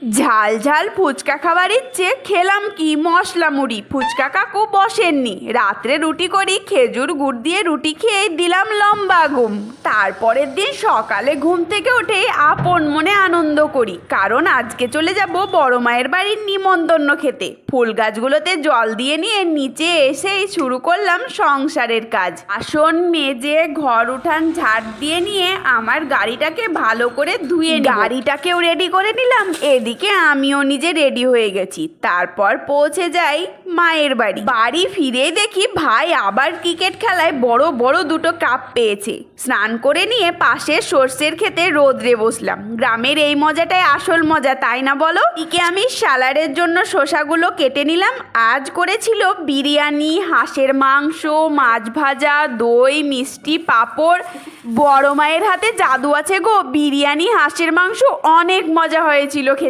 ঝাল ঝাল ফুচকা খাবার ইচ্ছে, খেলাম কি মশলা মুড়ি। ফুচকা কাকু বসেননি, রাত্রে রুটি করি খেজুর গুড় দিয়ে রুটি খেয়ে দিলাম লম্বা ঘুম। তারপরের দিন সকালে ঘুম থেকে উঠে আপন মনে আনন্দ করি, কারণ আজকে চলে যাব বড় মায়ের বাড়ির নিমন্ত্রণ খেতে। ফুল গাছগুলোতে জল দিয়ে নিয়ে নিচে এসেই শুরু করলাম সংসারের কাজ। আসন মেজে ঘর উঠান ঝাড় দিয়ে নিয়ে আমার গাড়িটাকে ভালো করে ধুয়ে গাড়িটাকেও রেডি করে নিলাম, এদিকে আমিও নিজে রেডি হয়ে গেছি। তারপর পৌঁছে যাই মায়ের বাড়ি। বাড়ি ফিরে দেখি ভাই আবার ক্রিকেট খেলায় বড় বড় দুটো কাপ পেয়েছে। স্নান করে নিয়ে পাশে সর্ষের খেতে রোদ্রে বসলাম। গ্রামের এই মজাটাই আসল মজা, তাই না বলো? এদিকে আমি স্যালাডের জন্য শসাগুলো কেটে নিলাম। আজ করেছিল বিরিয়ানি, হাঁসের মাংস, মাছ ভাজা, দই, মিষ্টি, পাঁপড়। বড় মায়ের হাতে জাদু আছে গো, বিরিয়ানি হাঁসের মাংস অনেক মজা হয়েছিল খেতে।